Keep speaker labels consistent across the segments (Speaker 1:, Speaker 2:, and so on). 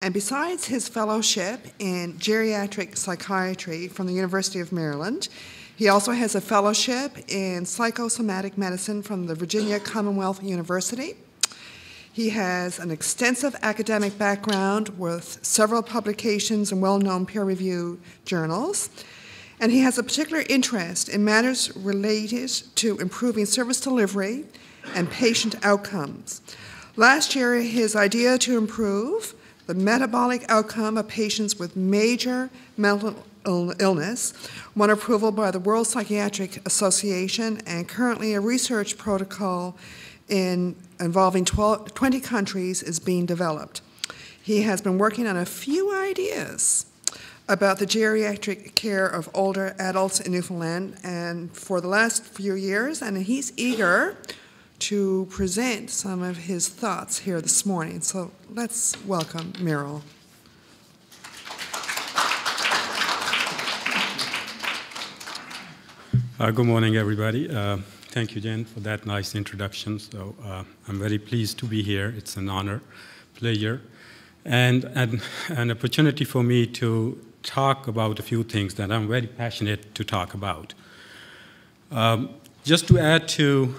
Speaker 1: And besides his fellowship in geriatric psychiatry from the University of Maryland, he also has a fellowship in psychosomatic medicine from the Virginia Commonwealth University. He has an extensive academic background with several publications in well-known peer-reviewed journals. And he has a particular interest in matters related to improving service delivery and patient outcomes. Last year, his idea to improve the metabolic outcome of patients with major mental illness won approval by the World Psychiatric Association, and currently a research protocol involving 20 countries is being developed. He has been working on a few ideas about the geriatric care of older adults in Newfoundland and for the last few years, and he's eager to present some of his thoughts here this morning. So let's welcome Miro.
Speaker 2: Good morning, everybody. Thank you, Jen, for that nice introduction. So I'm very pleased to be here. It's an honor, pleasure, and an opportunity for me to talk about a few things that I'm very passionate to talk about. Just to add to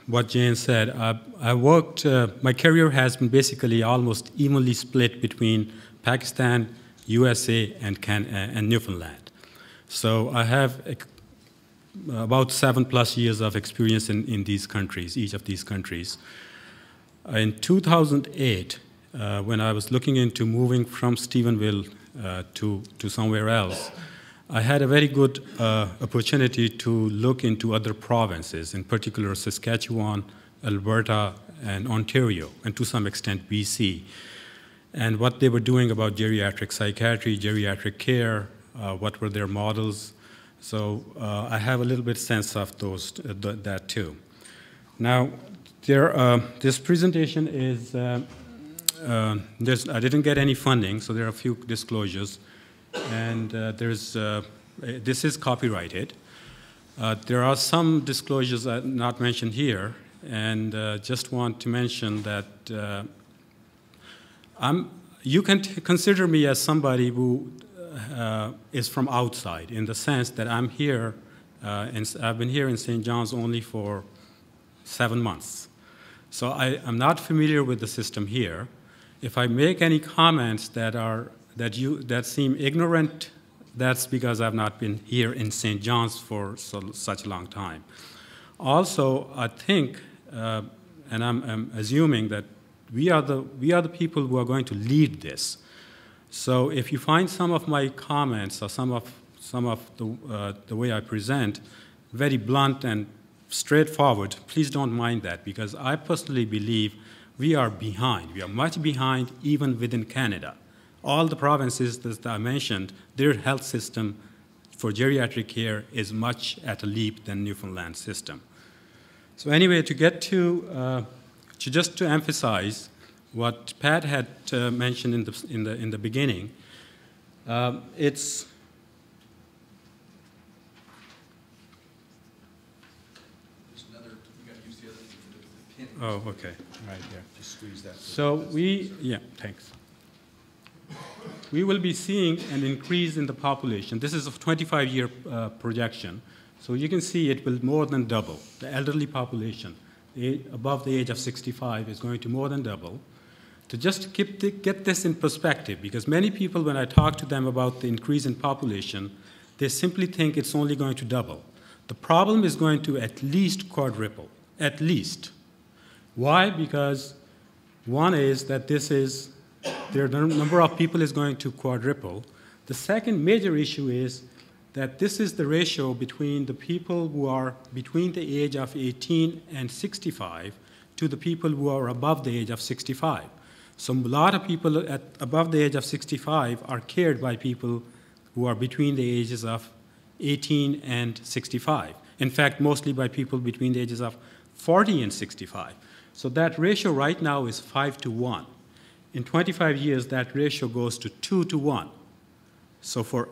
Speaker 2: what Jane said, my career has been basically almost evenly split between Pakistan, USA, and Newfoundland. So I have about 7+ years of experience in these countries, each of these countries. In 2008, when I was looking into moving from Stephenville to somewhere else, I had a very good opportunity to look into other provinces, in particular Saskatchewan, Alberta, and Ontario, and to some extent BC, and what they were doing about geriatric psychiatry, geriatric care, what were their models. So I have a little bit sense of that too. Now, this presentation is, I didn't get any funding, so there are a few disclosures. And this is copyrighted. There are some disclosures not mentioned here, and just want to mention that you can consider me as somebody who is from outside, in the sense that I'm here, and I've been here in St. John's only for 7 months. So I'm not familiar with the system here. If I make any comments that seem ignorant, that's because I've not been here in St. John's for such a long time. Also, I think, and I'm assuming that we are the people who are going to lead this. So if you find some of my comments or some of the way I present very blunt and straightforward, please don't mind that, because I personally believe we are behind. We are much behind even within Canada. All the provinces that I mentioned, their health system for geriatric care is much at a leap than Newfoundland system. So anyway, to get to just to emphasize what Pat had mentioned in the beginning, it's oh, okay, right there.
Speaker 3: Just squeeze that.
Speaker 2: So yeah, thanks. We will be seeing an increase in the population. This is a 25-year projection. So you can see it will more than double. The elderly population above the age of 65 is going to more than double. To just get this in perspective, because many people, when I talk to them about the increase in population, they simply think it's only going to double. The problem is going to at least quadruple, at least. Why? Because one is that the number of people is going to quadruple. The second major issue is that this is the ratio between the people who are between the age of 18 and 65 to the people who are above the age of 65. So a lot of people above the age of 65 are cared by people who are between the ages of 18 and 65. In fact, mostly by people between the ages of 40 and 65. So that ratio right now is 5:1. In 25 years, that ratio goes to 2:1. So for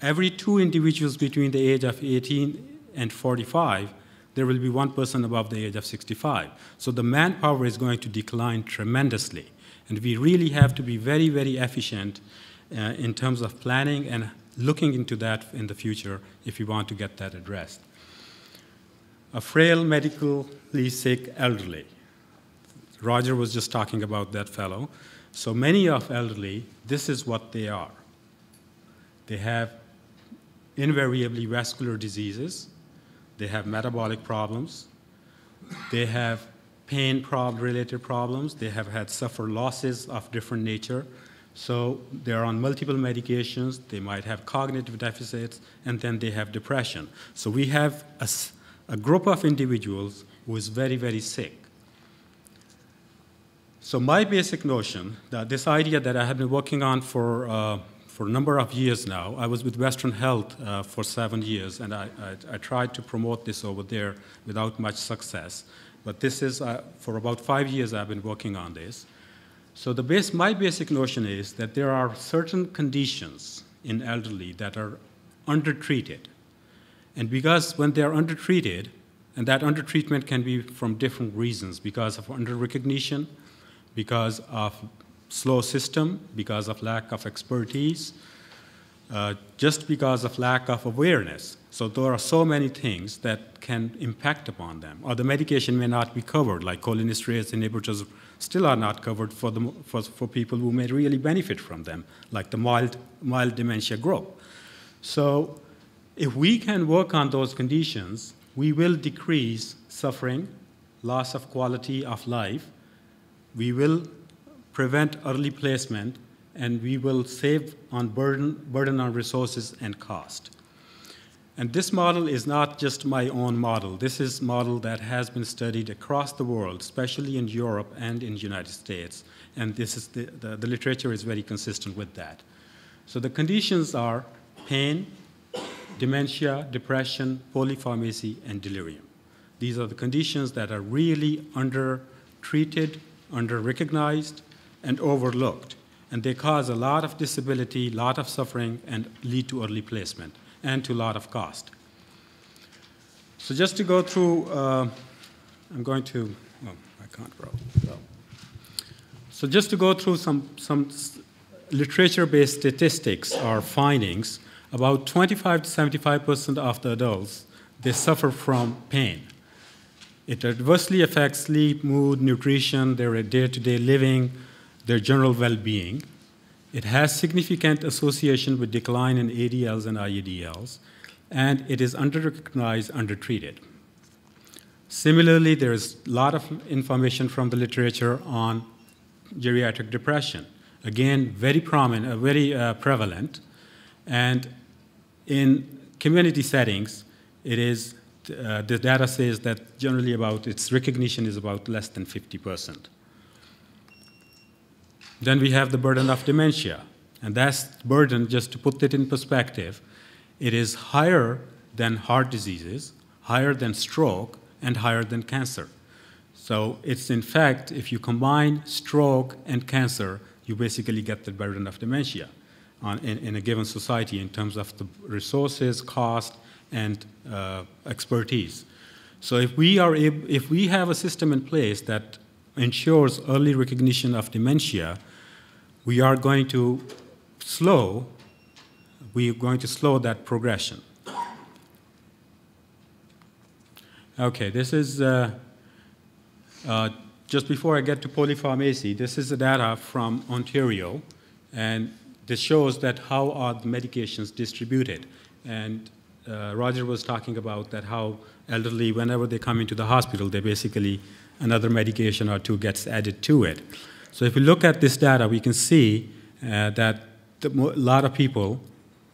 Speaker 2: every 2 individuals between the age of 18 and 45, there will be one person above the age of 65. So the manpower is going to decline tremendously. And we really have to be very, very efficient in terms of planning and looking into that in the future if we want to get that addressed. A frail, medically sick elderly. Roger was just talking about that fellow. So many of elderly, this is what they are. They have invariably vascular diseases. They have metabolic problems. They have pain-related problems. They have had suffer losses of different nature. So they're on multiple medications. They might have cognitive deficits, and then they have depression. So we have a group of individuals who is very, very sick. So my basic notion, that this idea that I have been working on for a number of years now, I was with Western Health for 7 years, and I tried to promote this over there without much success. But this is, for about 5 years I've been working on this. So my basic notion is that there are certain conditions in elderly that are undertreated. And because when they're undertreated, and that undertreatment can be from different reasons, because of under-recognition, because of slow system, because of lack of expertise, just because of lack of awareness. So there are so many things that can impact upon them. Or the medication may not be covered, like cholinesterase inhibitors still are not covered for people who may really benefit from them, like the mild dementia group. So if we can work on those conditions, we will decrease suffering, loss of quality of life, we will prevent early placement, and we will save on burden on resources and cost. And this model is not just my own model. This is a model that has been studied across the world, especially in Europe and in the United States. And this is the literature is very consistent with that. So the conditions are pain, dementia, depression, polypharmacy, and delirium. These are the conditions that are really under-treated, under-recognized, and overlooked. And they cause a lot of disability, a lot of suffering, and lead to early placement, and to a lot of cost. So just to go through, I'm going to, oh, I can't roll. So just to go through some literature-based statistics or findings, about 25 to 75% of the adults, they suffer from pain. It adversely affects sleep, mood, nutrition, their day-to-day living, their general well-being. It has significant association with decline in ADLs and IUDLs, and it is under-recognized, under-treated. Similarly, there is a lot of information from the literature on geriatric depression. Again, very prominent, very prevalent, and in community settings, it is the data says that generally about its recognition is about less than 50%. Then we have the burden of dementia, and that's burden, just to put it in perspective, it is higher than heart diseases, higher than stroke, and higher than cancer. So it's in fact, if you combine stroke and cancer, you basically get the burden of dementia in a given society in terms of the resources, cost, and expertise. So if we have a system in place that ensures early recognition of dementia, we are going to slow that progression. Okay, this is just before I get to polypharmacy, this is the data from Ontario, and this shows that how are the medications distributed. And Roger was talking about that how elderly, whenever they come into the hospital, they basically, another medication or two gets added to it. So if we look at this data, we can see that a lot of people,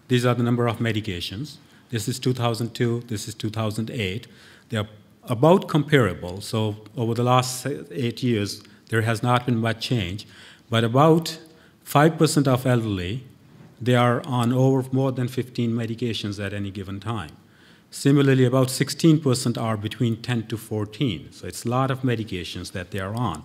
Speaker 2: these are the number of medications. This is 2002, this is 2008. They are about comparable. So over the last 8 years, there has not been much change. But about 5% of elderly, they are on more than 15 medications at any given time. Similarly, about 16% are between 10 to 14. So it's a lot of medications that they are on.